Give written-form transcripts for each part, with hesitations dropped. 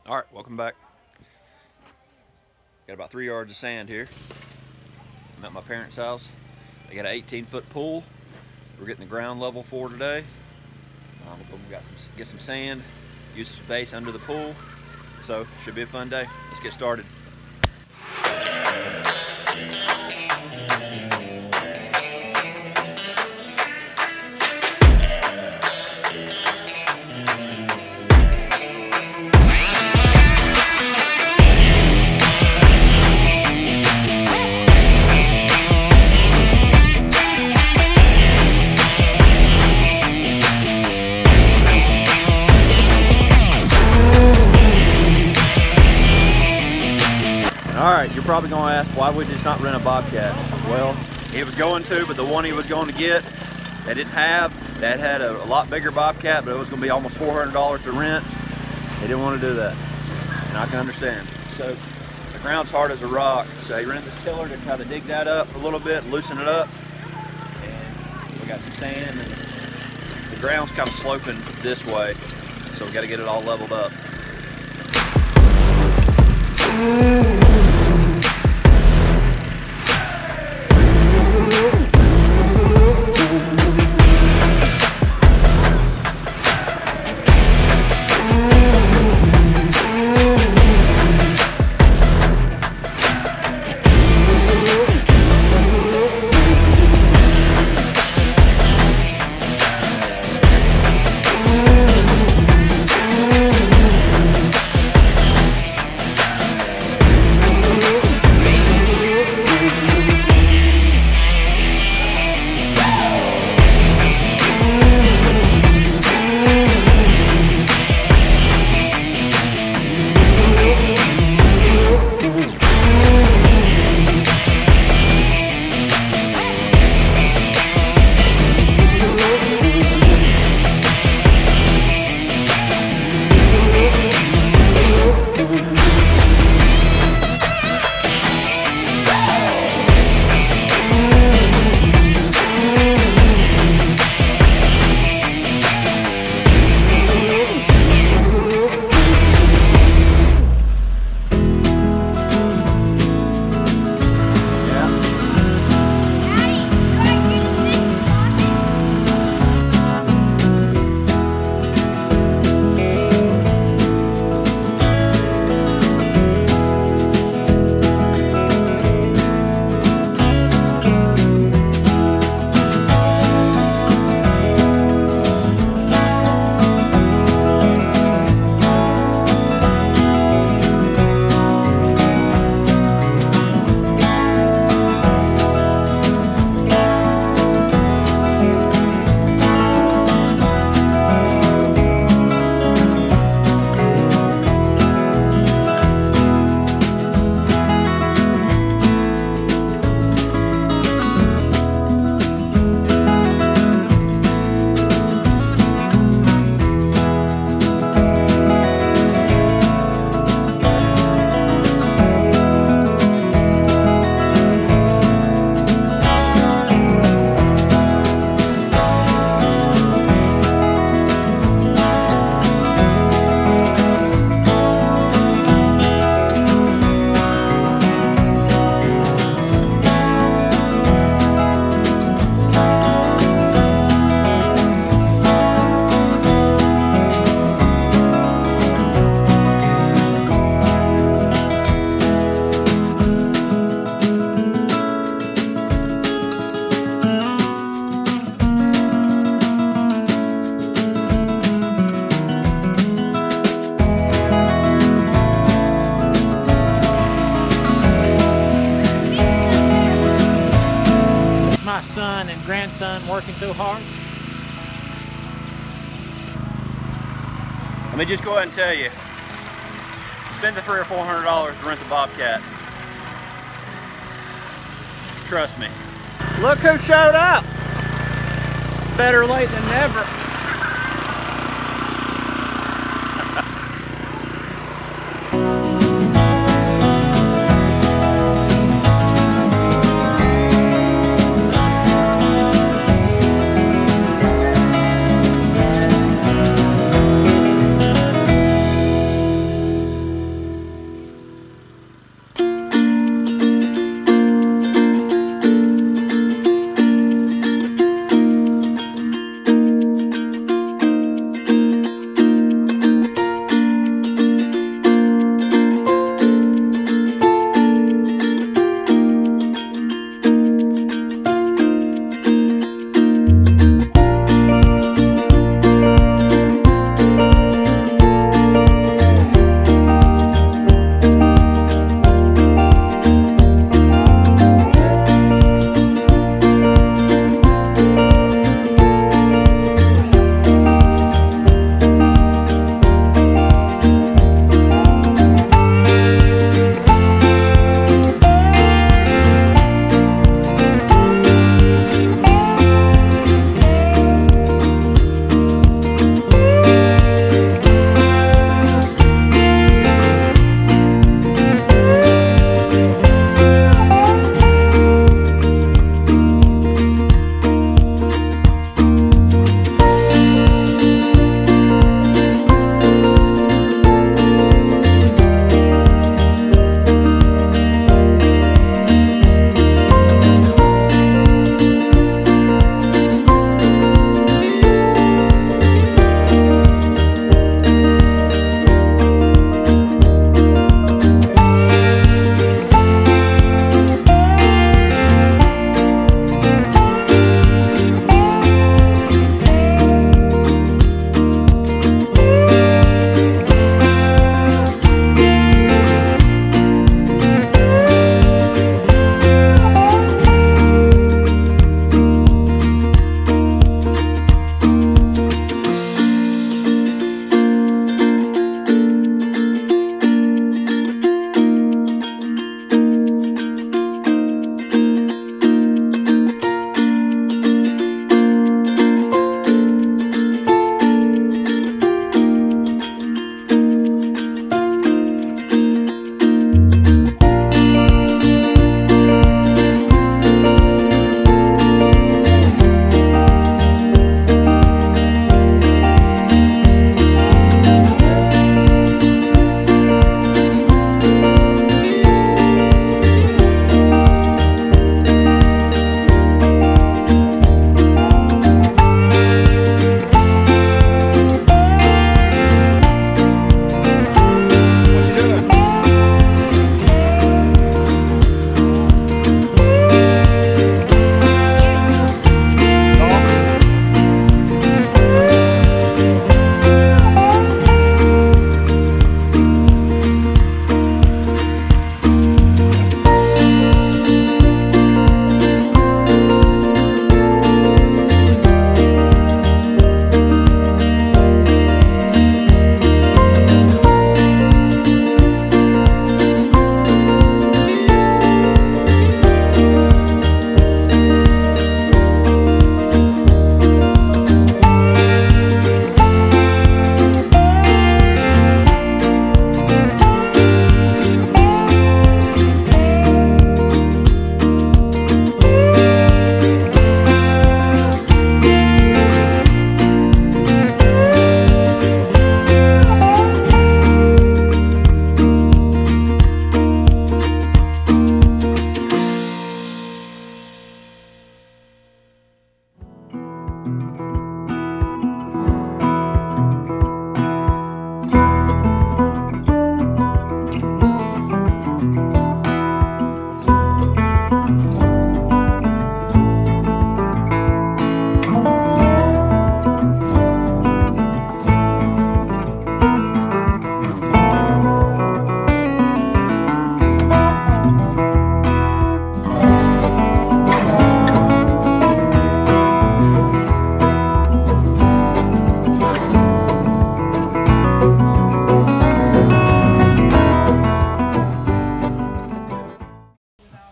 Alright, welcome back. Got about 3 yards of sand here. I'm at my parents' house. They got an 18-foot pool. We're getting the ground level for today. We got get some sand, use some space under the pool. So, should be a fun day. Let's get started. Alright, you're probably going to ask, why would you just not rent a Bobcat? Well, he was going to, but the one he was going to get, they didn't have. That had a lot bigger Bobcat, but it was going to be almost $400 to rent. They didn't want to do that, and I can understand. So, the ground's hard as a rock, so he rented this tiller to kind of dig that up a little bit, loosen it up, and we got some sand, and the ground's kind of sloping this way, so we got to get it all leveled up. Son and grandson working so hard. Let me just go ahead and tell you, spend the $300 or $400 to rent the Bobcat. Trust me. Look who showed up. Better late than never.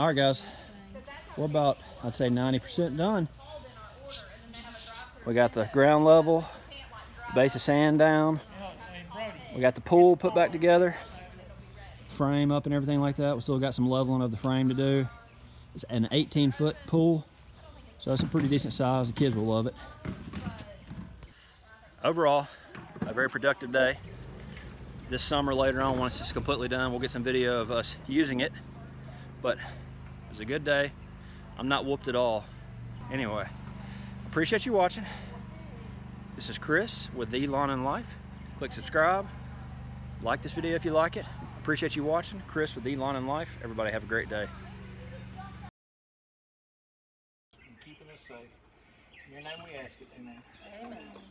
All right, guys, we're about, I'd say 90% done. We got the ground level, the base of sand down. We got the pool put back together, frame up and everything like that. We still got some leveling of the frame to do. It's an 18-foot pool, so it's a pretty decent size. The kids will love it. Overall, a very productive day. This summer later on, once it's completely done, we'll get some video of us using it. But it was a good day. I'm not whooped at all. Anyway, appreciate you watching. This is Chris with The Lawn and Life. Click subscribe. Like this video if you like it. Appreciate you watching. Chris with The Lawn and Life. Everybody have a great day. Keeping us safe. In your name we ask it. Amen. Amen.